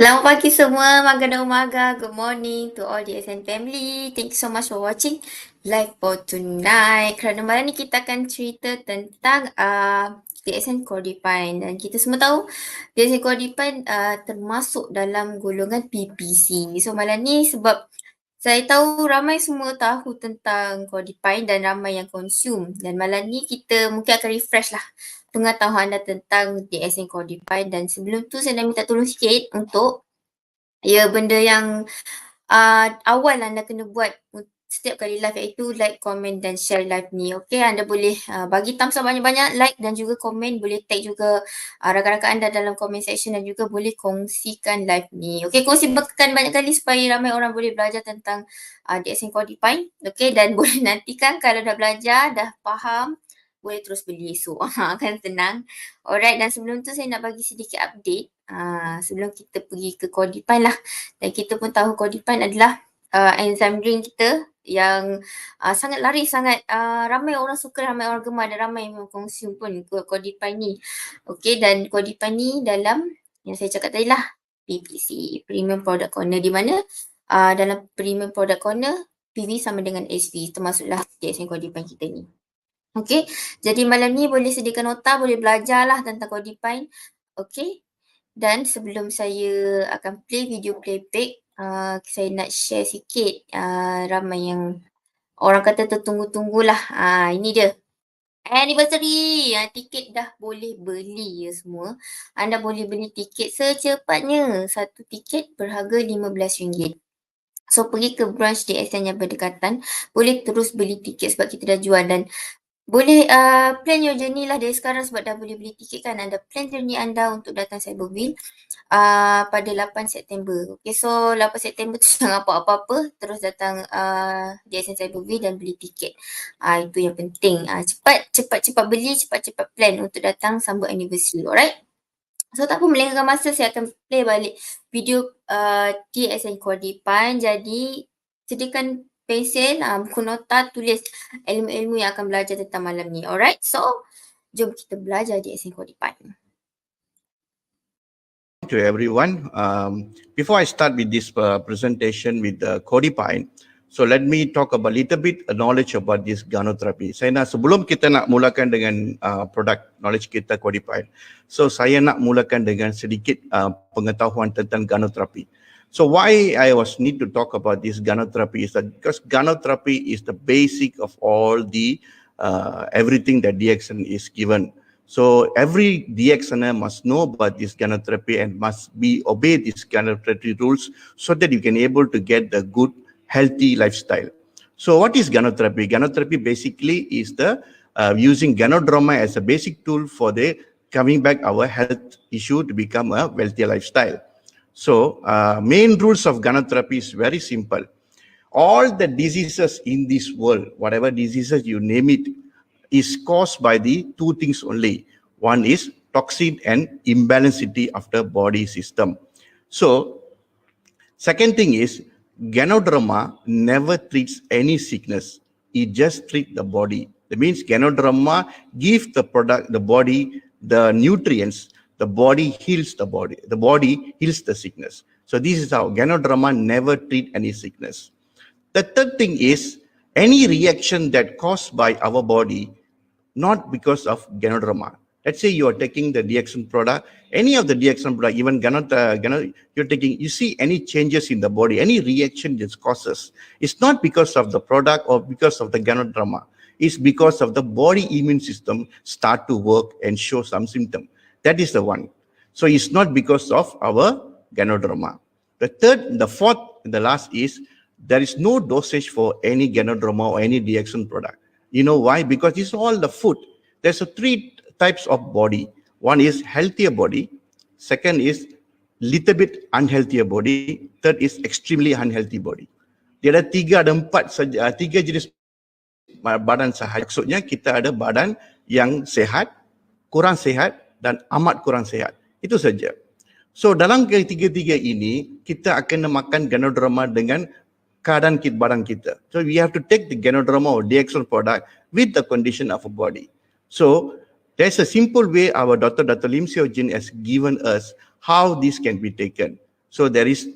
Selamat pagi semua, Magana Umaga. Good morning to all DXN family. Thank you so much for watching live for tonight. Kerana malam ni kita akan cerita tentang DXN Cordypine. Dan kita semua tahu DXN Cordypine termasuk dalam golongan PPC. So malam ni sebab saya tahu ramai semua tahu tentang Cordypine dan ramai yang consume. Dan malam ni kita mungkin akan refresh lah pengetahuan anda tentang DXN Cordypine. Dan sebelum tu saya nak minta tolong sikit untuk benda yang awal anda kena buat setiap kali live, iaitu like, komen dan share live ni. Okay, anda boleh bagi thumbs up banyak-banyak, like dan juga komen. Boleh tag juga rakan-rakan anda dalam comment section dan juga boleh kongsikan live ni. Okay, kongsikan banyak kali supaya ramai orang boleh belajar tentang DXN Cordypine. Okay, dan boleh nantikan kalau dah belajar, dah faham, boleh terus beli esok. Kan senang. Alright, dan sebelum tu saya nak bagi sedikit update. Sebelum kita pergi ke Cordypine lah. Dan kita pun tahu Cordypine adalah enzyme drink kita yang sangat laris, sangat ramai orang suka, ramai orang gemar dan ramai yang consume pun Cordypine ni. Okay, dan Cordypine ni dalam yang saya cakap tadi lah, PPC, Premium Product Corner, di mana dalam Premium Product Corner PV sama dengan SV, termasuklah DXN Cordypine kita ni. Okay, jadi malam ni boleh sediakan nota, boleh belajar lah tentang Cordypine. Okay, dan sebelum saya akan play video playback, saya nak share sikit, ramai yang orang kata tertunggu-tunggulah. Ini dia, anniversary. Tiket dah boleh beli ya semua. Anda boleh beli tiket secepatnya. Satu tiket berharga RM15. So pergi ke branch DXN yang berdekatan, boleh terus beli tiket sebab kita dah jual. Dan boleh plan your journey lah dari sekarang sebab dah boleh beli tiket kan. Anda plan journey anda untuk datang Cyberville pada 8 September. Okay, so 8 September tu jangan apa-apa, terus datang DXN Cyberville dan beli tiket. Itu yang penting. Cepat beli, cepat plan untuk datang sambut anniversary. Alright? So tak apa, melengahkan masa, saya akan play balik video DXN Cordypine. Jadi sediakan pensel, buku nota, tulis ilmu-ilmu yang akan belajar tentang malam ni. Alright, so jom kita belajar DXN Cordypine. To everyone, before I start with this presentation with Cordypine, so let me talk about little bit knowledge about this gynotherapy. Saya nak, sebelum kita nak mulakan dengan produk knowledge kita Cordypine, so saya nak mulakan dengan sedikit pengetahuan tentang gynotherapy. So why I need to talk about this gynotherapy is that because gynotherapy is the basic of all the everything that DXN is given. So every DXNer must know about this gynotherapy and must obey these gynotherapy rules so that you can able to get the good healthy lifestyle. So what is gynotherapy? Gynotherapy basically is the using gynoderma as a basic tool for the coming back our health issue to become a wealthier lifestyle. So main rules of gynotherapy is very simple. All the diseases in this world, whatever diseases you name it, is caused by the two things only. One is toxin and imbalancity of the body system. So second thing is gynoderma never treats any sickness. It just treats the body. That means gynoderma gives the body the nutrients. The body heals the body. The body heals the sickness. So this is how gynoderma never treat any sickness. The third thing is any reaction that caused by our body, not because of gynoderma. Let's say you are taking the DXN product, any of the DXN product, even you're taking, you see any changes in the body, any reaction this causes, it's not because of the product or because of the gynoderma. It's because of the body immune system start to work and show some symptom. That is the one. So it's not because of our gynoderma. The third, the fourth, and the last is there is no dosage for any gynoderma or any DXN product. You know why? Because it's all the food. There's three types of body. One is healthier body. Second is little bit unhealthier body. Third is extremely unhealthy body. Dia ada tiga jenis badan sahaja. Maksudnya kita ada badan yang sehat, kurang sehat dan amat kurang sehat. Itu saja. So dalam ketiga-tiga ini kita akan makan gynoderma dengan keadaan badan kita. So we have to take the gynoderma or DXN product with the condition of a body. So there's a simple way our Dr. Lim Seo Jin has given us how this can be taken. So there is,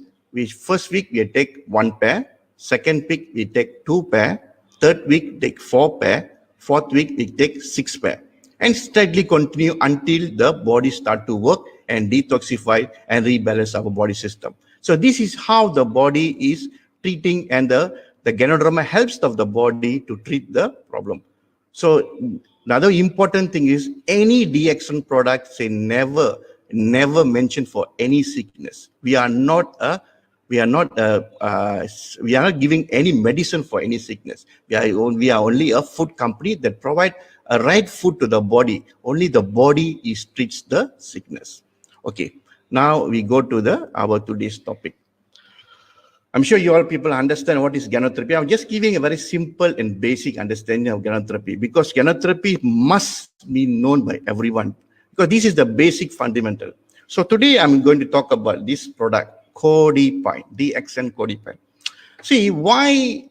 first week we take 1 pair, second week we take 2 pair, third week we take 4 pair, fourth week we take 6 pair, and steadily continue until the body start to work and detoxify and rebalance our body system. So this is how the body is treating, and the Ganoderma helps of the body to treat the problem. So another important thing is any DXN product say never mention for any sickness. We are not giving any medicine for any sickness. We are only a food company that provide a right food to the body. Only the body treats the sickness. Okay, now we go to our today's topic. I'm sure you all people understand what is gynotherapy. I'm just giving a very simple and basic understanding of gynotherapy, because gynotherapy must be known by everyone, because this is the basic fundamental. So today I'm going to talk about this product, Cordypine, DXN Cordypine. See why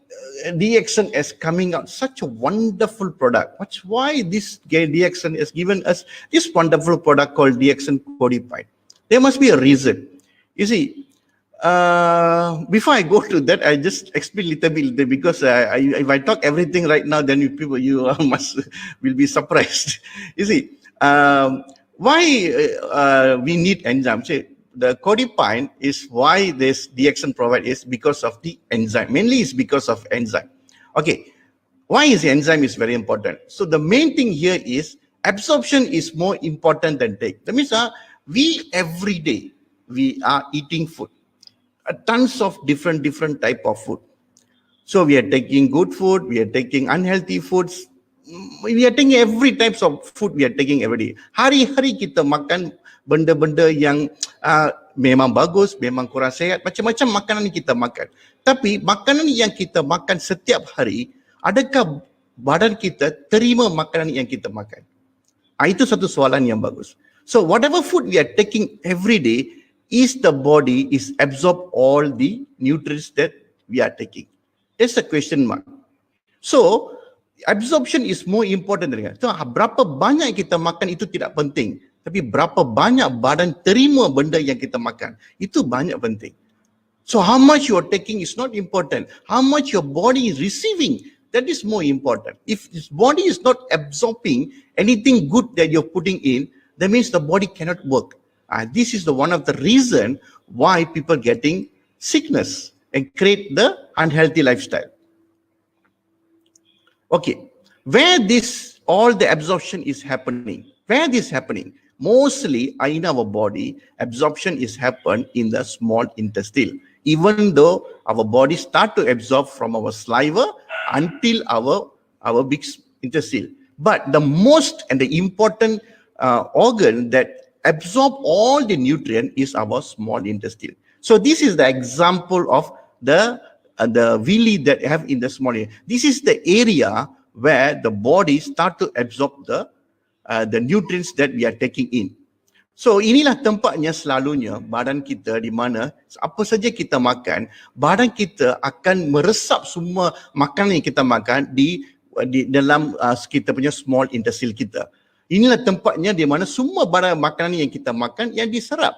DXN is coming out such a wonderful product. Why this DXN has given us this wonderful product called DXN Cordypine. There must be a reason. You see, before I go to that, I just explain a little bit, because if I talk everything right now, then you will be surprised. You see, why we need enzymes? See, the Cordypine is why this DXN provide is because of the enzyme. Mainly it's because of enzyme. Okay, why is the enzyme is very important? So the main thing here is absorption is more important than take. That means we every day we are eating food. Tons of different type of food. So we are taking good food, we are taking unhealthy foods, we are taking every types of food we are taking every day. Hari-hari kita makan benda-benda yang memang bagus, memang kurang sihat, macam-macam makanan yang kita makan. Tapi makanan yang kita makan setiap hari, adakah badan kita terima makanan yang kita makan? Itu satu soalan yang bagus. So whatever food we are taking every day, is the body is absorb all the nutrients that we are taking? That's a question mark. So absorption is more important than that. So berapa banyak kita makan itu tidak penting, tapi berapa banyak badan terima benda yang kita makan, itu banyak penting. So how much you are taking is not important. How much your body is receiving, that is more important. If this body is not absorbing anything good that you're putting in, that means the body cannot work. This is one of the reason why people getting sickness and create the unhealthy lifestyle. Okay, where this all the absorption is happening? Where this happening? Mostly in our body, absorption is happen in the small intestine. Even though our body start to absorb from our saliva until our big intestine, but the most and the important organ that absorb all the nutrient is our small intestine. So this is the example of the villi that have in the small intestine. This is the area where the body start to absorb the nutrients that we are taking in. So inilah tempatnya selalunya badan kita, di mana apa saja kita makan, badan kita akan meresap semua makanan yang kita makan di dalam kita punya small intestine kita. Inilah tempatnya di mana semua barang makanan yang kita makan yang diserap.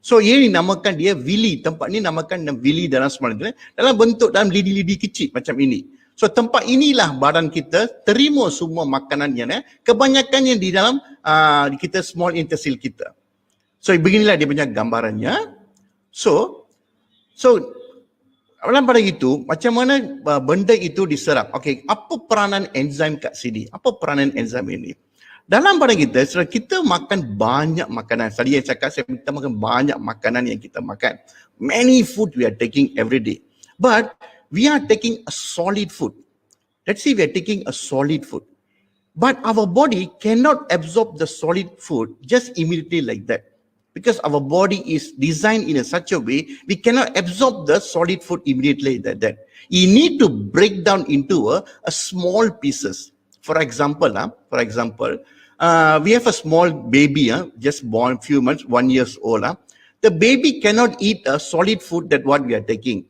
So ini namakan dia villi. Tempat ni namakan villi dalam small intestine, dalam bentuk dalam lidi-lidi kecil macam ini. So tempat inilah badan kita terima semua makanan yang kebanyakannya di dalam kita small intestine kita. So beginilah dia punya gambarannya. So dalam pada itu, macam mana benda itu diserap? Okay, apa peranan enzim kat sini? Apa peranan enzim ini? Dalam badan kita makan banyak makanan. Tadi yang cakap, kita makan banyak makanan yang kita makan. Many food we are taking every day. But we are taking a solid food. Let's say we are taking a solid food. But our body cannot absorb the solid food just immediately like that. Because our body is designed in such a way, we cannot absorb the solid food immediately like that. You need to break down into a small pieces. For example, we have a small baby, just born few months, 1 year old. The baby cannot eat a solid food that what we are taking.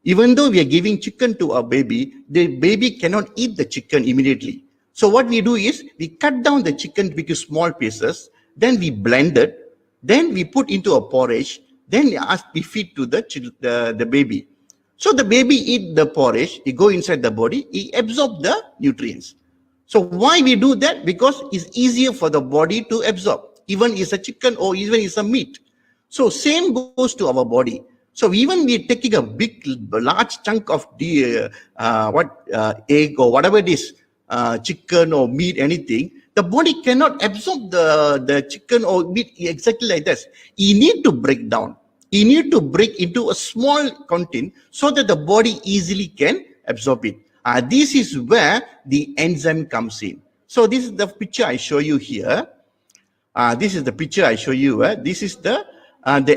Even though we are giving chicken to our baby, the baby cannot eat the chicken immediately. So what we do is, we cut down the chicken into small pieces, then we blend it, then we put into a porridge, Then we feed to the baby. So the baby eat the porridge, it go inside the body, it absorb the nutrients. So why we do that? Because it's easier for the body to absorb, even it's a chicken or even it's a meat. So same goes to our body. So even we're taking a large chunk of the egg or whatever it is, chicken or meat, anything, the body cannot absorb the chicken or meat exactly like this. You need to break down. You need to break into a small content so that the body easily can absorb it. This is where the enzyme comes in. So this is the picture I show you here. This is the picture I show you. This is the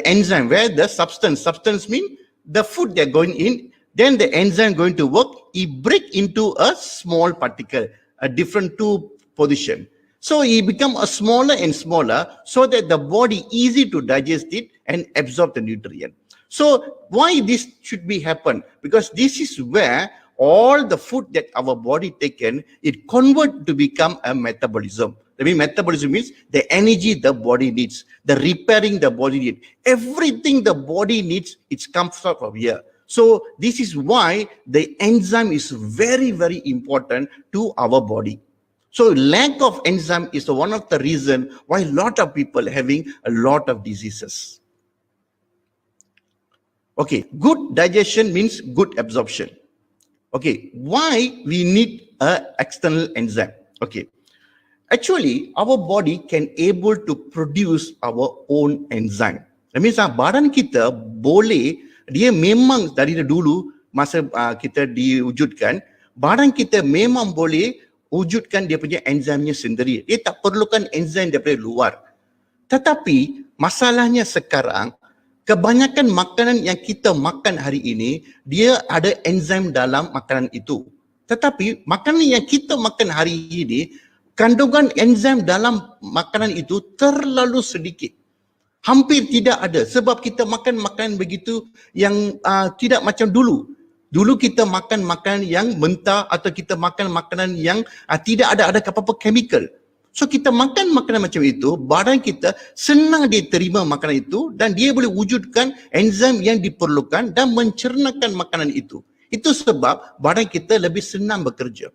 enzyme where the substance means the food they're going in. Then the enzyme going to work. It break into a small particle, a different two position. So it become a smaller and smaller so that the body easy to digest it and absorb the nutrient. So why this should be happen? Because this is where all the food that our body taken, it convert to become a metabolism. I mean, metabolism means the energy the body needs, the repairing the body needs. Everything the body needs, it comes out from here. So this is why the enzyme is very, very important to our body. So lack of enzyme is one of the reason why a lot of people having a lot of diseases. Okay, good digestion means good absorption. Okay, why we need an external enzyme? Okay, actually our body can able to produce our own enzyme. That means badan kita boleh, dia memang dari dulu masa kita diwujudkan, badan kita memang boleh wujudkan dia punya enzimnya sendiri. Dia tak perlukan enzim daripada luar. Tetapi masalahnya sekarang, kebanyakan makanan yang kita makan hari ini, dia ada enzim dalam makanan itu. Tetapi makanan yang kita makan hari ini, kandungan enzim dalam makanan itu terlalu sedikit. Hampir tidak ada sebab kita makan makanan begitu yang tidak macam dulu. Dulu kita makan makanan yang mentah atau kita makan makanan yang tidak ada apa-apa chemical. So kita makan makanan macam itu, badan kita senang dia terima makanan itu dan dia boleh wujudkan enzim yang diperlukan dan mencernakan makanan itu. Itu sebab badan kita lebih senang bekerja.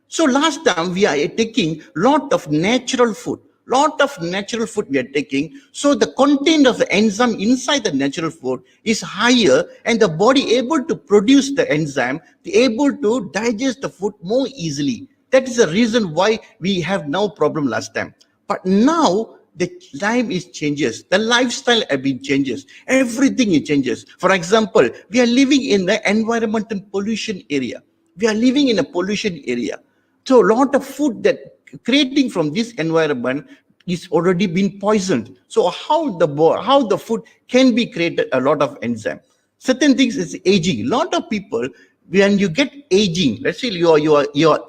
So last time we are taking lot of natural food. Lot of natural food we are taking. So the content of the enzyme inside the natural food is higher and the body able to produce the enzyme, able to digest the food more easily. That is the reason why we have no problem last time. But now the time is changes. The lifestyle have been changes. Everything is changes. For example, we are living in the environmental pollution area. We are living in a pollution area. So a lot of food that creating from this environment is already been poisoned. So how the food can be created a lot of enzyme. Certain things is aging. A lot of people, when you get aging, let's say your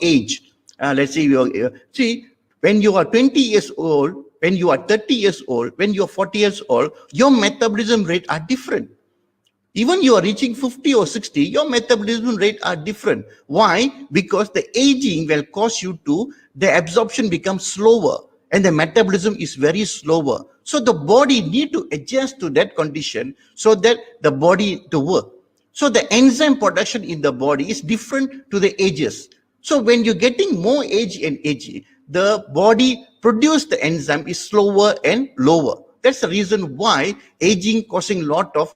age, let's say when you are 20 years old, when you are 30 years old, when you are 40 years old, your metabolism rate are different. Even you are reaching 50 or 60, your metabolism rate are different. Why? Because the aging will cause you to, the absorption becomes slower and the metabolism is very slower. So the body need to adjust to that condition so that the body to work. So the enzyme production in the body is different to the ages. So when you're getting more age and age, the body produce the enzyme is slower and lower. That's the reason why aging causing a lot of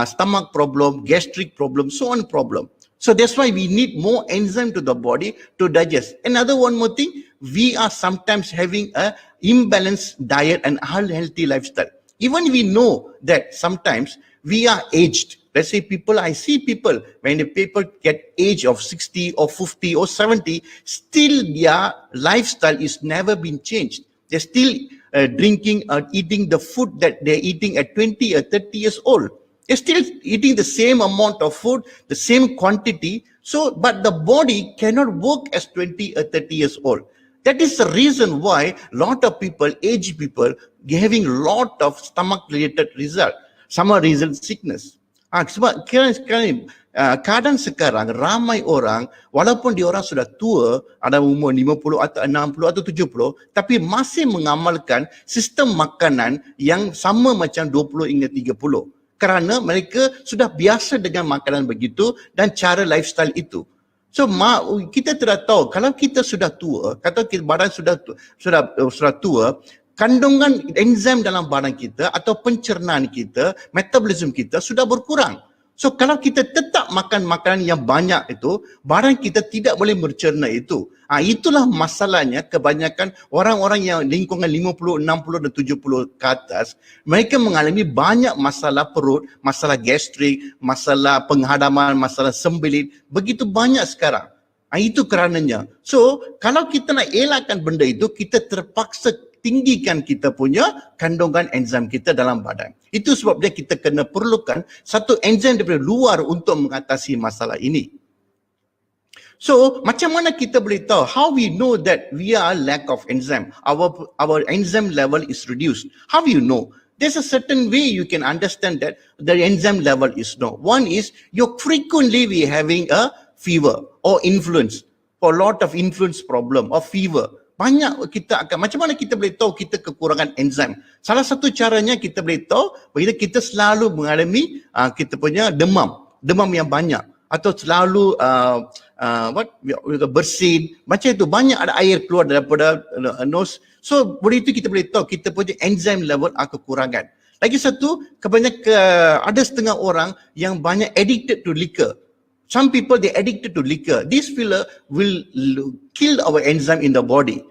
stomach problem, gastric problem, so on problem. So that's why we need more enzyme to the body to digest. Another one more thing, we are sometimes having a imbalanced diet and unhealthy lifestyle. Even we know that sometimes we are aged. Let's say I see people, when the people get age of 60 or 50 or 70, still their lifestyle is never been changed. They're still drinking or eating the food that they're eating at 20 or 30 years old. They're still eating the same amount of food, the same quantity. So, but the body cannot work as 20 or 30 years old. That is the reason why a lot of people, aged people, having a lot of stomach-related result. Some are result sickness. Sekarang keadaan sekarang ramai orang walaupun dia orang sudah tua, ada umur 50 atau 60 atau 70, tapi masih mengamalkan sistem makanan yang sama macam 20 hingga 30 kerana mereka sudah biasa dengan makanan begitu dan cara lifestyle itu. So kita tidak tahu kalau kita sudah tua, kata badan sudah tua, kandungan enzim dalam badan kita atau pencernaan kita, metabolism kita sudah berkurang. So kalau kita tetap makan makanan yang banyak itu, badan kita tidak boleh mencerna itu. Itulah masalahnya kebanyakan orang-orang yang lingkungan 50, 60 dan 70 ke atas, mereka mengalami banyak masalah perut, masalah gastrik, masalah penghadaman, masalah sembelit, begitu banyak sekarang. Itu kerananya. So kalau kita nak elakkan benda itu, kita terpaksa tinggikan kita punya kandungan enzim kita dalam badan. Itu sebabnya kita kena perlukan satu enzim daripada luar untuk mengatasi masalah ini. So, macam mana kita boleh tahu? How we know that we are lack of enzyme? Our enzyme level is reduced. How you know? There's a certain way you can understand that the enzyme level is low. One is you frequently be having a fever or influence, or a lot of influence problem or fever. Banyak kita akan, macam mana kita boleh tahu kita kekurangan enzim? Salah satu caranya kita boleh tahu bila kita selalu mengalami kita punya demam yang banyak atau selalu bersin, macam itu banyak ada air keluar daripada nose. So boleh itu kita boleh tahu kita punya enzim level kekurangan. Lagi satu, kebanyakan ada setengah orang yang banyak addicted to liquor. Some people they addicted to liquor. This will kill our enzyme in the body.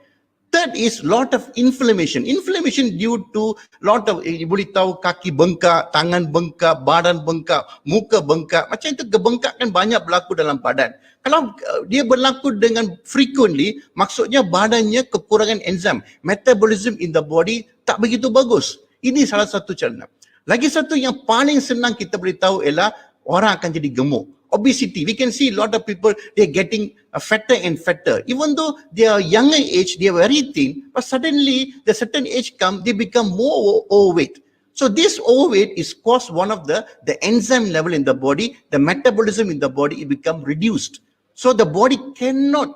Third is lot of inflammation. Inflammation due to lot of, boleh tahu kaki bengkak, tangan bengkak, badan bengkak, muka bengkak. Macam itu kebengkakan banyak berlaku dalam badan. Kalau dia berlaku dengan frequently, maksudnya badannya kekurangan enzim. Metabolism in the body tak begitu bagus. Ini salah satu cara. Lagi satu yang paling senang kita boleh tahu ialah orang akan jadi gemuk. Obesity, we can see a lot of people, they're getting fatter and fatter. Even though they are younger age, they are very thin, but suddenly the certain age come, they become more overweight. So this overweight is caused one of the enzyme level in the body, the metabolism in the body, it become reduced. So the body cannot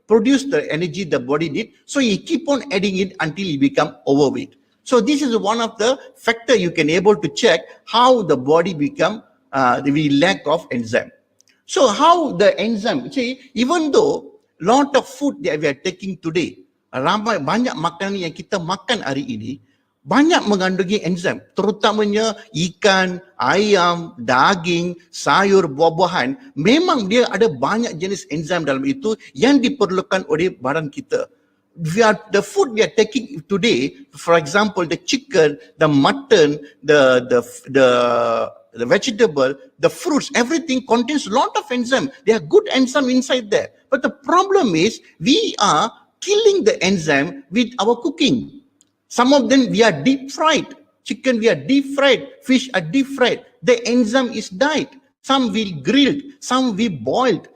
produce the energy the body need. So you keep on adding it until you become overweight. So this is one of the factor you can able to check how the body become the lack of enzyme. So how the enzyme, see, even though lot of food that we are taking today, banyak makanan yang kita makan hari ini, banyak mengandungi enzim, terutamanya ikan, ayam, daging, sayur, buah-buahan, memang dia ada banyak jenis enzim dalam itu yang diperlukan oleh badan kita. The food we are taking today, for example, the chicken, the mutton, the vegetable, the fruits, everything contains a lot of enzyme. There are good enzyme inside there. But the problem is we are killing the enzyme with our cooking. Some of them we are deep fried. Chicken we are deep fried. Fish are deep fried. The enzyme is died. Some we grilled. Some we boiled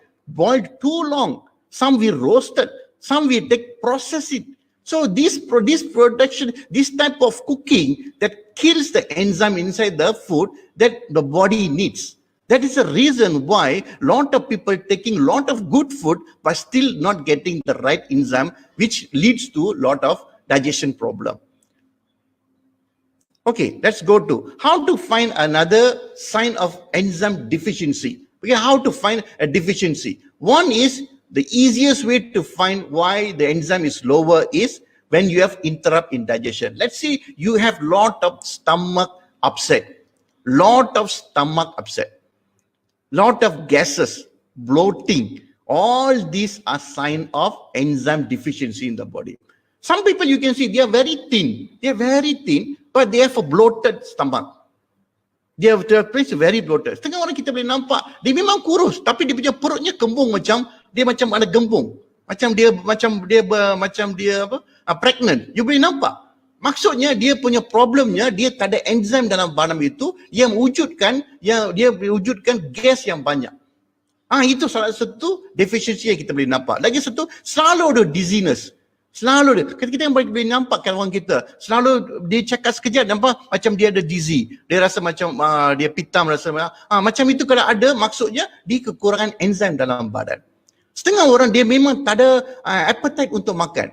too long. Some we roasted. Some we process it. So this production, this type of cooking that kills the enzyme inside the food that the body needs. That is the reason why lot of people taking lot of good food but still not getting the right enzyme, which leads to lot of digestion problem. Okay, let's go to how to find another sign of enzyme deficiency. Okay, how to find a deficiency. One is the easiest way to find why the enzyme is lower is when you have interrupt in digestion. Let's say you have lot of stomach upset, lot of gases, bloating. All these are sign of enzyme deficiency in the body. Some people you can see they are very thin, but they have a bloated stomach. Their place is very bloated. Setengah orang kita boleh nampak dia memang kurus, tapi dia punya perutnya kembung macam ada gembung. Macam dia pregnant. You boleh nampak. Maksudnya dia punya problemnya dia tak ada enzim dalam badan itu yang wujudkan gas yang banyak. Itu salah satu deficiency yang kita boleh nampak. Lagi satu, selalu ada dizziness. Selalu kita yang boleh nampak kawan kita, selalu dia cakap sekejap nampak macam dia ada dizzy. Dia rasa macam dia pitam, rasa macam itu kalau ada maksudnya dia kekurangan enzim dalam badan. Setengah orang dia memang tak ada appetite untuk makan.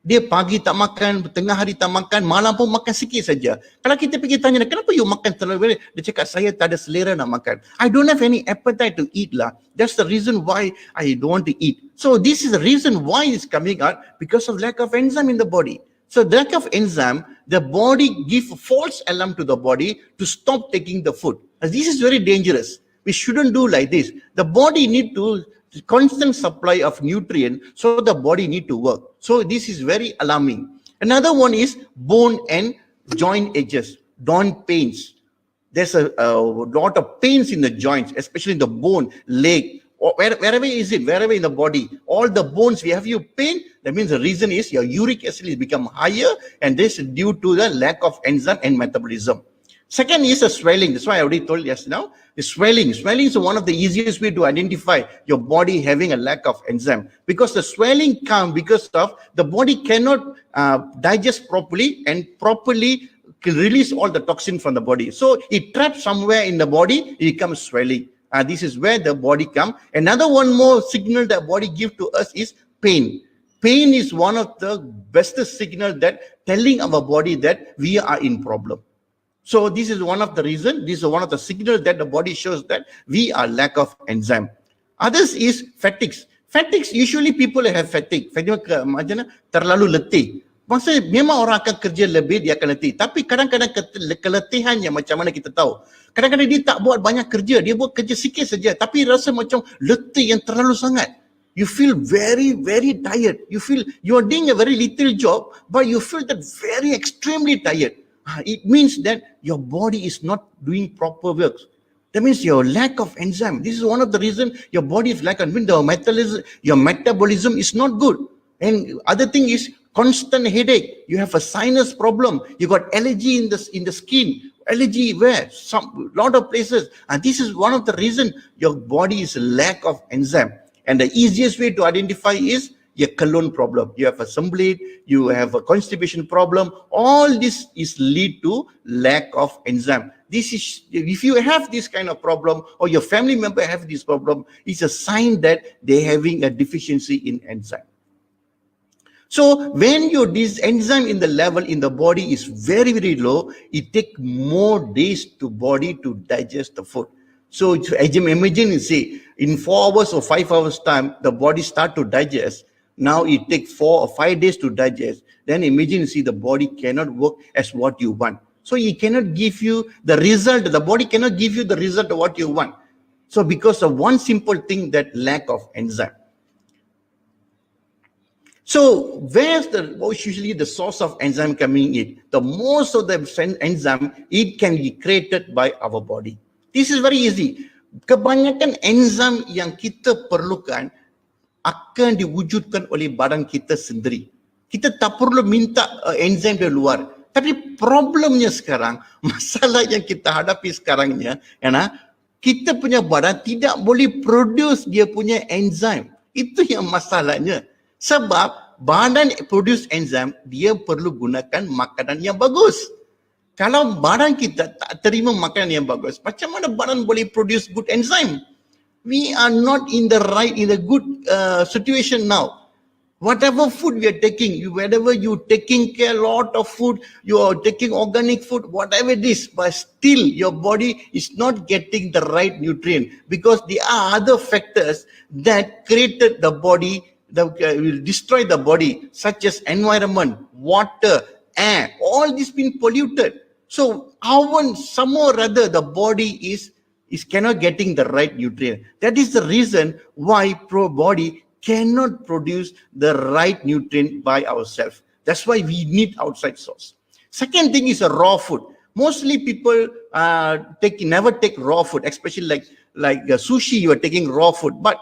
Dia pagi tak makan, tengah hari tak makan, malam pun makan sikit saja. Kalau kita pergi tanya, kenapa you makan terlalu banyak? Dia cakap, saya tak ada selera nak makan. I don't have any appetite to eat lah. That's the reason why I don't want to eat. So this is the reason why it's coming out, because of lack of enzyme in the body. So the lack of enzyme, the body give false alarm to the body to stop taking the food. And this is very dangerous. We shouldn't do like this. The body need to constant supply of nutrient, so the body need to work. So this is very alarming. Another one is bone and joint edges, joint pains. There's a lot of pains in the joints, especially in the bone, leg, or wherever is it, wherever in the body, all the bones, we have you pain. That means the reason is your uric acid has become higher, and this is due to the lack of enzyme and metabolism. Second is the swelling. That's why I already told you just now. The swelling. Swelling is one of the easiest way to identify your body having a lack of enzyme, because the swelling comes because of the body cannot digest properly and properly release all the toxin from the body. So it traps somewhere in the body, it becomes swelling. This is where the body comes. Another one more signal that body gives to us is pain. Pain is one of the best signal that telling our body that we are in problem. So this is one of the reason, this is one of the signals that the body shows that we are lack of enzyme. Others is fatigues. Fatigues, usually people have fatigue. Fatigue macam mana? Terlalu letih. Maksudnya memang orang akan kerja lebih, dia akan letih. Tapi kadang-kadang keletihannya macam mana kita tahu. Kadang-kadang dia tak buat banyak kerja, dia buat kerja sikit saja. Tapi rasa macam letih yang terlalu sangat. You feel very, very tired. You feel you are doing a very little job, but you feel that very extremely tired. It means that your body is not doing proper work. That means your lack of enzyme. This is one of the reasons your body is lack of enzyme. Your metabolism is not good. And other thing is constant headache. You have a sinus problem. You got allergy in the skin. Allergy where? Lot of places. And this is one of the reasons your body is lack of enzyme. And the easiest way to identify is your colon problem. You have a bleed, you have a constipation problem. All this is lead to lack of enzyme. This is, if you have this kind of problem or your family member have this problem, it's a sign that they're having a deficiency in enzyme. So when this enzyme in the level in the body is very, very low, it takes more days to body to digest the food. So imagine you see, in 4 hours or 5 hours time, the body start to digest. Now it takes 4 or 5 days to digest. Then imagine you see the body cannot work as what you want. So it cannot give you the result. The body cannot give you the result of what you want. So because of one simple thing, that lack of enzyme. So where's usually the source of enzyme coming in? The most of the enzyme, it can be created by our body. This is very easy. Kebanyakan enzyme yang kita perlukan akan diwujudkan oleh badan kita sendiri. Kita tak perlu minta enzim dari luar. Tapi problemnya sekarang, masalah yang kita hadapi sekarangnya, kita punya badan tidak boleh produce dia punya enzim. Itu yang masalahnya. Sebab badan produce enzim, dia perlu gunakan makanan yang bagus. Kalau badan kita tak terima makanan yang bagus, macam mana badan boleh produce good enzyme? We are not in the good situation now. Whatever food we are taking, whenever you taking care a lot of food, you are taking organic food, whatever it is, but still your body is not getting the right nutrient, because there are other factors that created the body, that will destroy the body, such as environment, water, air, all this been polluted. So somehow or other the body is cannot getting the right nutrient. That is the reason why body cannot produce the right nutrient by ourselves. That's why we need outside source. Second thing is a raw food. Mostly people never take raw food, especially like sushi, you are taking raw food. But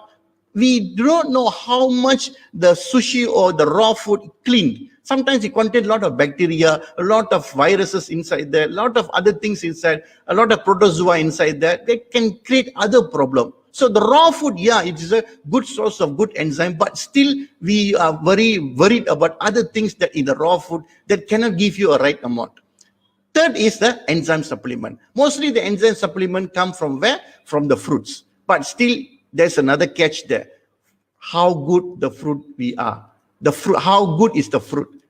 we don't know how much the sushi or the raw food cleaned. Sometimes it contains a lot of bacteria, a lot of viruses inside there, a lot of other things inside, a lot of protozoa inside there. They can create other problems. So the raw food, yeah, it is a good source of good enzyme, but still we are very worried about other things that in the raw food that cannot give you a right amount. Third is the enzyme supplement. Mostly the enzyme supplement come from where? From the fruits. But still, there's another catch there. How good the fruit we are. The fruit, how good is the fruit?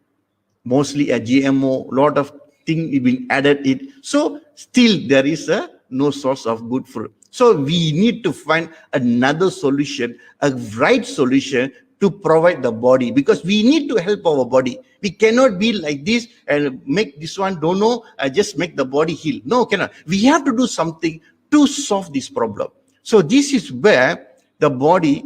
Mostly a GMO, lot of things being added it. So still there is a no source of good fruit. So we need to find another solution, a right solution to provide the body, because we need to help our body. We cannot be like this and make this one don't know, just make the body heal. No, cannot. We have to do something to solve this problem. So this is where the body.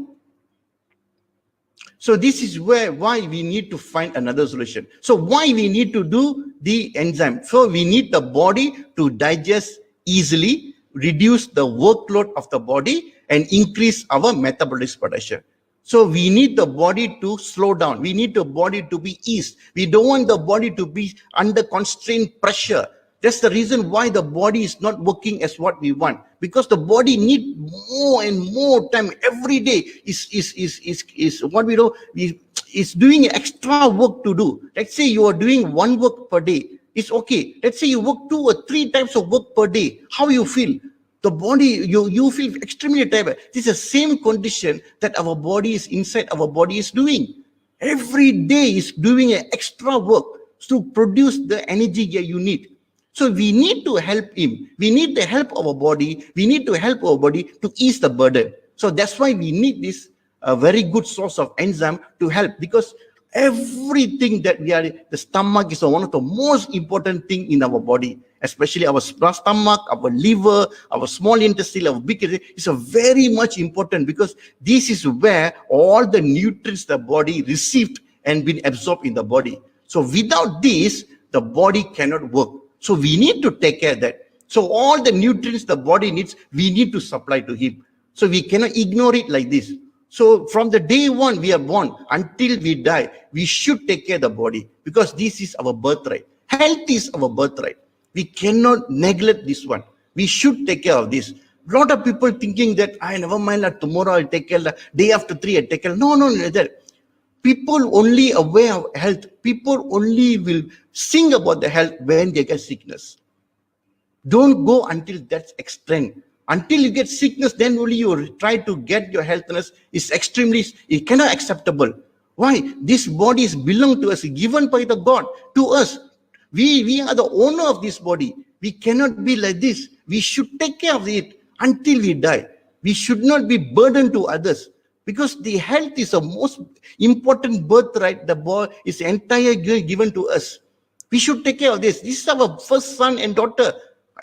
So this is why we need to find another solution. So why we need to do the enzyme? So we need the body to digest easily, reduce the workload of the body, and increase our metabolism production. So we need the body to slow down. We need the body to be eased. We don't want the body to be under constrained pressure. That's the reason why the body is not working as what we want, because the body need more and more time every day. Is what we do is doing extra work to do. Let's say you are doing one work per day. It's okay. Let's say you work 2 or 3 types of work per day. How you feel? The body, you feel extremely tired. This is the same condition that our body is inside. Our body is doing every day is doing an extra work to produce the energy that you need. So we need to help him. We need to help our body. We need to help our body to ease the burden. So that's why we need this very good source of enzyme to help, because everything that we are, the stomach is one of the most important thing in our body, especially our stomach, our liver, our small intestine, our big intestine is a very much important, because this is where all the nutrients the body received and been absorbed in the body. So without this, the body cannot work. So we need to take care of that. So all the nutrients the body needs, we need to supply to him. So we cannot ignore it like this. So from the day one we are born until we die, we should take care of the body, because this is our birthright. Health is our birthright. We cannot neglect this one. We should take care of this. A lot of people thinking that I never mind, tomorrow I'll take care, day after 3 I'll take care. No, that. People only aware of health. People only will sing about the health when they get sickness. Don't go until that's extreme. Until you get sickness, then only you try to get your healthiness. Is extremely, it cannot acceptable. Why? This body is belong to us, given by the God to us. We are the owner of this body. We cannot be like this. We should take care of it until we die. We should not be burdened to others, because the health is the most important birthright. The body is entire given to us. We should take care of this. This is our first son and daughter.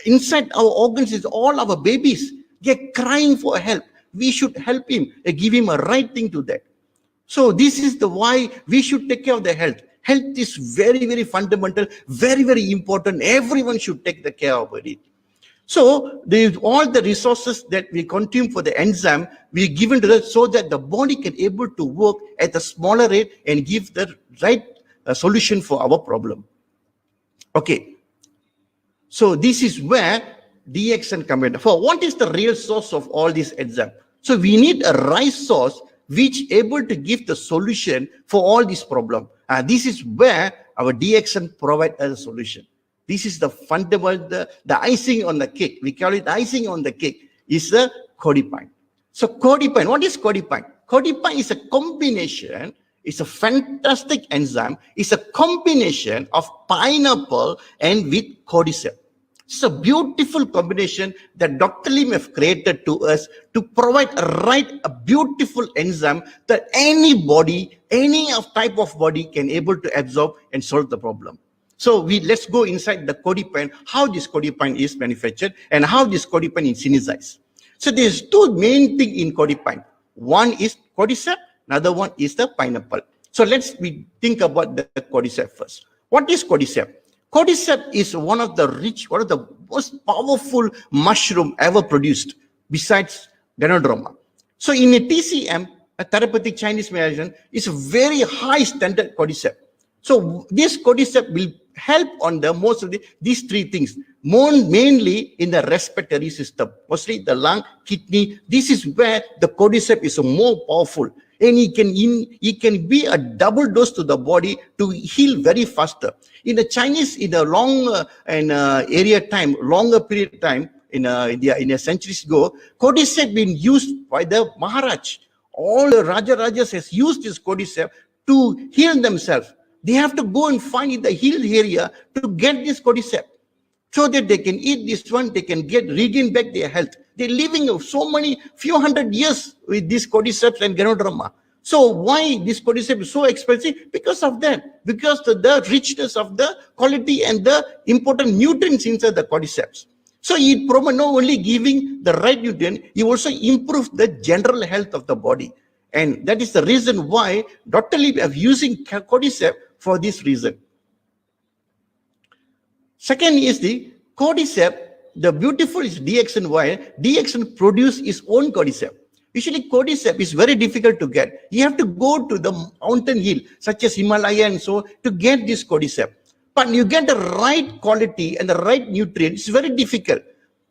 Inside our organs is all our babies. They're crying for help. We should help him and give him a right thing to that. So this is the why we should take care of the health. Health is very, very fundamental, very, very important. Everyone should take the care of it. So all the resources that we consume for the enzyme, we given to that so that the body can able to work at a smaller rate and give the right solution for our problem. Okay. So this is where DXN comes in. For what is the real source of all these enzymes? So we need a right source which able to give the solution for all these problems. This is where our DXN provide a solution. This is the fundamental, the icing on the cake. We call it icing on the cake is the cordypine. So cordypine, what is cordypine? Cordypine is a combination, it's a fantastic enzyme. It's a combination of pineapple and with cordyceps. It's a beautiful combination that Dr. Lim have created to us to provide a beautiful enzyme that any body, any type of body can able to absorb and solve the problem. So let's go inside the cordypine, how this cordypine is manufactured and how this cordypine is synthesized. So there's two main things in cordypine. One is cordyceps, another one is the pineapple. So we think about the cordyceps first. What is cordyceps? Cordyceps is one of the most powerful mushroom ever produced besides Ganoderma. So in a TCM, a therapeutic Chinese medicine, is a very high standard cordyceps. So this cordyceps will help on the most of these three things, mainly in the respiratory system, mostly the lung, kidney. This is where the cordyceps is more powerful, and it can be a double dose to the body to heal very faster. In the Chinese, in a long longer period of time, in a centuries ago, cordyceps been used by the Maharaj. All the Rajas has used this cordyceps to heal themselves. They have to go and find in the hill area to get this cordyceps, so that they can eat this one, they can regain back their health. They're living few hundred years with this cordyceps and ganoderma. So why this cordyceps is so expensive? Because of that. Because the richness of the quality and the important nutrients inside the cordyceps. So it not only giving the right nutrient, it also improves the general health of the body. And that is the reason why Dr. Lee is using cordyceps for this reason. Second is the cordyceps. The beautiful is DXN wire. DXN produce its own cordyceps. Usually cordyceps is very difficult to get. You have to go to the mountain hill, such as Himalaya and so, to get this cordyceps. But you get the right quality and the right nutrients, it's very difficult.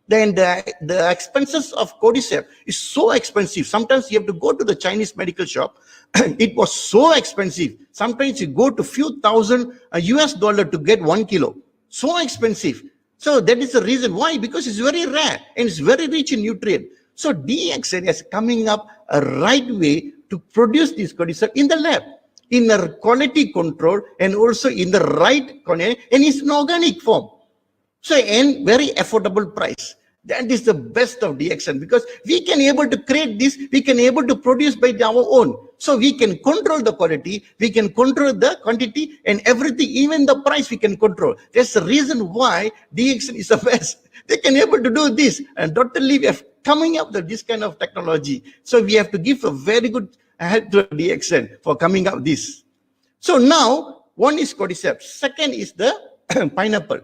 Then the expenses of cordyceps is so expensive. Sometimes you have to go to the Chinese medical shop. It was so expensive. Sometimes you go to few thousand US dollar to get 1 kilo. So expensive. So that is the reason why, because it's very rare and it's very rich in nutrient. So DXN is coming up a right way to produce this cordyceps in the lab, in a quality control, and also in the right and it's an organic form. So, and very affordable price. That is the best of DXN, because we can able to create this, we can able to produce by our own. So we can control the quality, we can control the quantity, and everything, even the price we can control. That's the reason why DXN is the best. They can able to do this. And Dr. Lee is coming up with this kind of technology. So we have to give a very good help to DXN for coming up with this. So now, one is cordyceps. Second is the pineapple.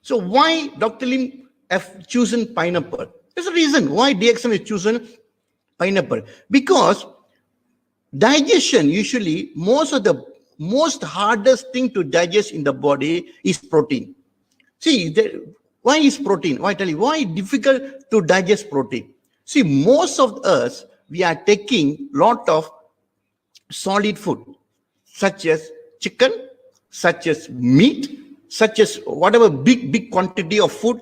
So why Dr. Lim have chosen pineapple? There's a reason why DXN is chosen pineapple. Because digestion, usually most hardest thing to digest in the body is protein. See, why is protein? Why tell you why difficult to digest protein? See, most of us, we are taking lot of solid food, such as chicken, such as meat, such as whatever big quantity of food.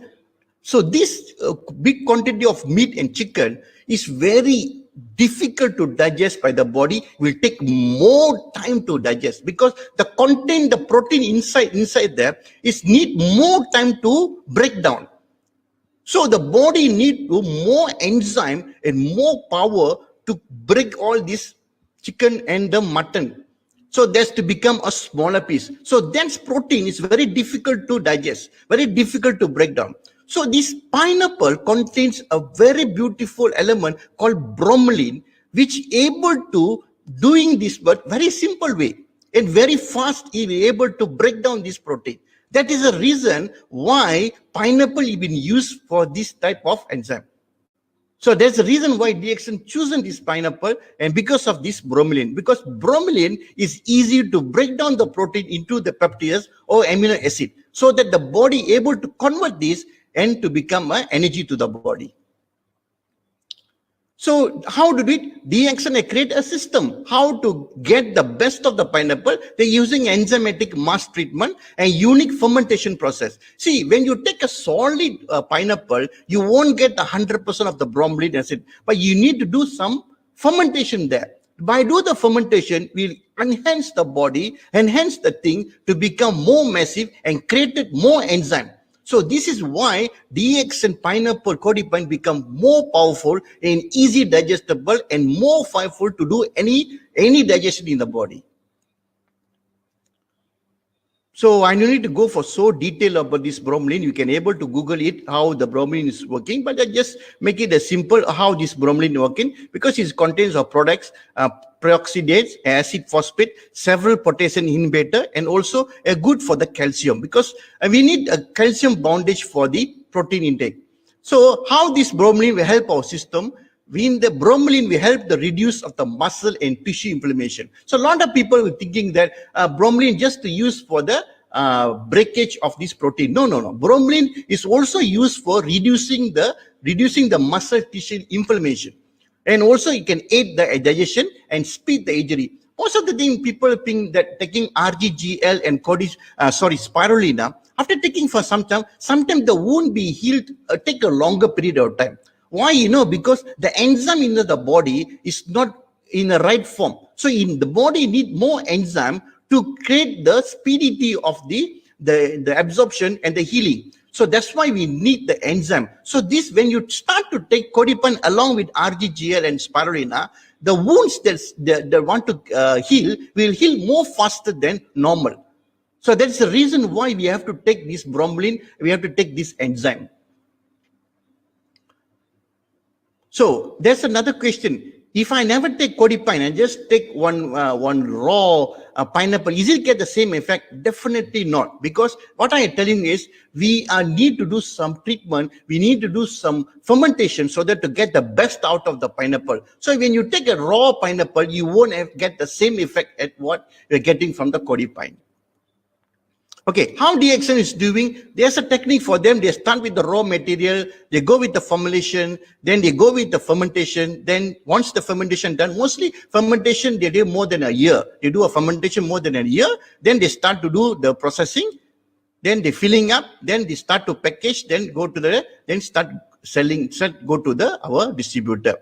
So this big quantity of meat and chicken is very difficult to digest by the body, will take more time to digest, because the content, the protein inside there is need more time to break down. So the body need more enzyme and more power to break all this chicken and the mutton. So that's to become a smaller piece. So dense protein is very difficult to digest, very difficult to break down. So this pineapple contains a very beautiful element called bromelain, which able to doing this but very simple way and very fast is able to break down this protein. That is the reason why pineapple is been used for this type of enzyme. So there's a reason why DXN chosen this pineapple, and because of this bromelain, because bromelain is easy to break down the protein into the peptides or amino acid, so that the body able to convert this and to become an energy to the body. So how did it? DXN create a system how to get the best of the pineapple. They're using enzymatic mass treatment and unique fermentation process. See, when you take a solid pineapple, you won't get 100% of the bromelain acid, but you need to do some fermentation there. By doing the fermentation, we'll enhance the body, enhance the thing to become more massive and create more enzyme. So this is why DXN pineapple cordypine become more powerful and easy digestible and more powerful to do any digestion in the body. So I don't need to go for so detail about this bromelain. You can able to Google it, how the bromelain is working, but I just make it as simple how this bromelain working, because it contains of products, peroxidase, acid phosphate, several potassium inhibitor, and also a good for the calcium, because we need a calcium bondage for the protein intake. So how this bromelain will help our system? In the bromelain, we help the reduce of the muscle and tissue inflammation. So a lot of people were thinking that bromelain just to use for the breakage of this protein. No, no, no. Bromelain is also used for reducing the muscle tissue inflammation, and also it can aid the digestion and speed the injury. Most of the time, people think that taking RGGL and spirulina, after taking for some time, sometimes the wound be healed, take a longer period of time. Why? Because the enzyme in the body is not in the right form. So in the body need more enzyme to create the speedity of the absorption and the healing. So that's why we need the enzyme. So this, when you start to take Cordypine along with RGGL and spirulina, the wounds that want to heal will heal more faster than normal. So that's the reason why we have to take this bromelain, we have to take this enzyme. So there's another question. If I never take Cordypine and just take one raw pineapple, is it get the same effect? Definitely not. Because what I am telling is, we need to do some treatment. We need to do some fermentation so that to get the best out of the pineapple. So when you take a raw pineapple, you won't get the same effect at what you're getting from the Cordypine. Okay, how DXN is doing, there's a technique for them. They start with the raw material, they go with the formulation, then they go with the fermentation. Then once the fermentation done, mostly fermentation, they do more than a year. They do a fermentation more than a year. Then they start to do the processing. Then they filling up. Then they start to package. Then go to then start selling. Go to our distributor.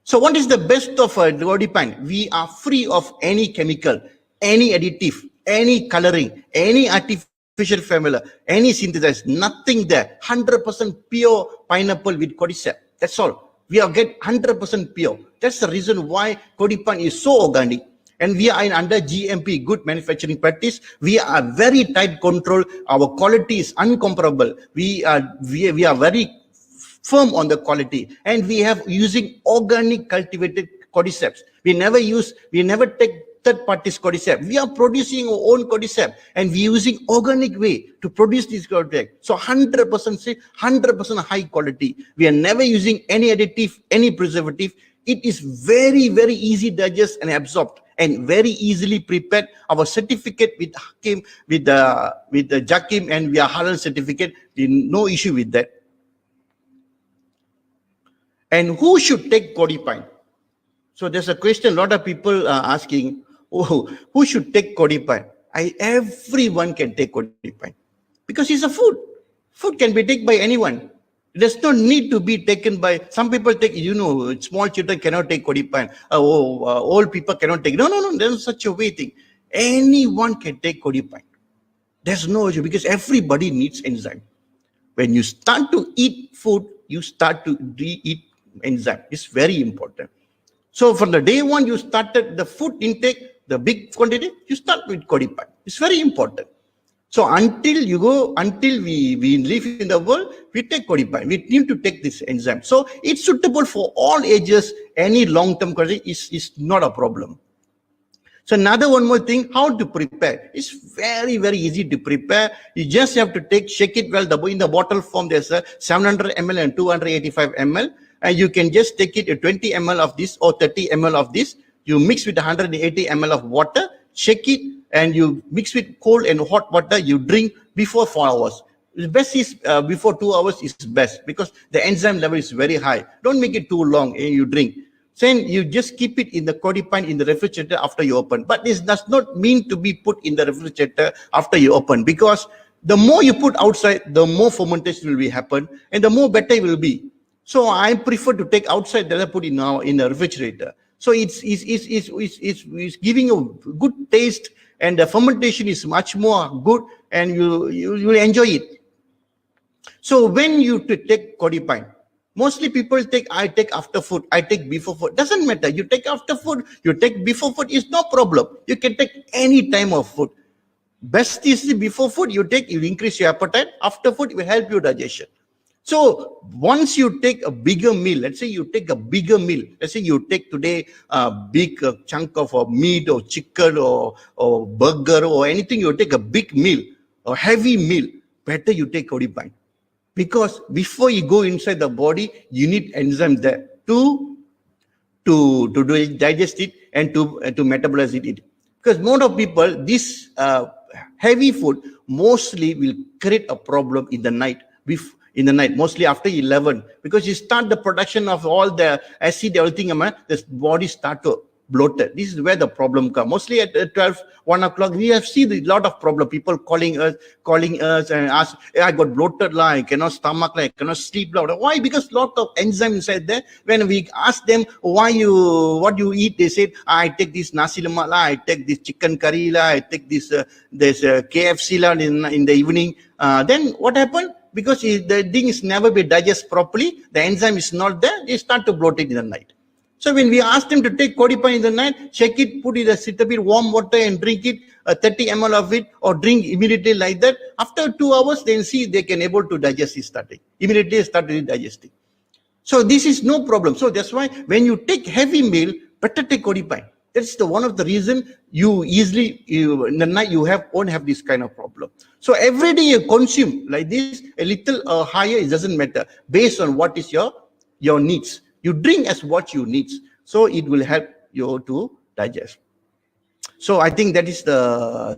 So what is the best of Cordypine? We are free of any chemical, any additive, any coloring, any artificial formula, any synthesized, nothing there. 100% pure pineapple with cordyceps. That's all. We are get 100% pure. That's the reason why Cordypine is so organic. And we are under GMP, good manufacturing practice. We are very tight control. Our quality is incomparable. We are very firm on the quality, and we have using organic cultivated cordyceps. We never take third parties cordyceps. We are producing our own cordyceps, and we using organic way to produce this cordyceps. So 100% safe, 100% high quality. We are never using any additive, any preservative. It is very, very easy digest and absorbed, and very easily prepared. Our certificate with Hakim, with the Jakim, and we are halal certificate. No issue with that. And who should take Cordypine? So there's a question a lot of people are asking, who should take Cordypine? Everyone can take Cordypine because it's a food. Food can be taken by anyone. It does not need to be taken by, some people take, small children cannot take Cordypine. Old people cannot take. No, there's such a way thing. Anyone can take Cordypine. There's no issue because everybody needs enzyme. When you start to eat food, you start to eat enzyme. It's very important. So from the day one you started the food intake, the big quantity, you start with Cordypine. It's very important. So until we live in the world, we take Cordypine. We need to take this enzyme. So it's suitable for all ages. Any long-term condition is not a problem. So one more thing, how to prepare. It's very, very easy to prepare. You just have to shake it well. In the bottle form, there's a 700 ml and 285 ml. And you can just take it 20 ml of this or 30 ml of this. You mix with 180 ml of water, shake it, and you mix with cold and hot water. You drink before 4 hours. The best is before 2 hours is best because the enzyme level is very high. Don't make it too long and you drink. Then you just keep it in the Cordypine in the refrigerator after you open. But this does not mean to be put in the refrigerator after you open, because the more you put outside, the more fermentation will happen and the more better it will be. So I prefer to take outside than I put in the refrigerator. So it's giving a good taste, and the fermentation is much more good, and you will enjoy it. So when you take Cordypine, mostly people I take after food, I take before food. Doesn't matter. You take after food, you take before food, is no problem. You can take any time of food. Best is before food, you increase your appetite. After food, it will help your digestion. So once you take a bigger meal, let's say you take a bigger meal. Let's say you take today a big chunk of meat or chicken or burger or anything. You take a big meal or heavy meal. Better you take Cordypine. Because before you go inside the body, you need enzymes there to to digest it and to metabolize it. Because most of people, this heavy food mostly will create a problem in the night. In the night, mostly after 11, because you start the production of all the acid, everything, the body start to bloated. This is where the problem comes. Mostly at 12, 1 o'clock, we have seen a lot of problem. People calling us and ask, hey, I got bloated, I cannot stomach, I cannot sleep. Why? Because lot of enzyme inside there. When we ask them what you eat, they said, I take this nasi lemak, I take this chicken curry, I take this KFC in the evening. Then what happened? Because the thing is never be digested properly, the enzyme is not there, they start to bloat it in the night. So when we ask them to take Cordypine in the night, check it, put it a little bit warm water and drink it, 30 ml of it, or drink immediately like that. After 2 hours, then see they can able to digest it starting. Immediately start digesting. So this is no problem. So that's why when you take heavy meal, better take Cordypine. That's the one of the reason you easily in the night you won't have this kind of problem. So every day you consume like this, a little higher, it doesn't matter, based on what is your needs. You drink as what you need, so it will help you to digest. So I think that is the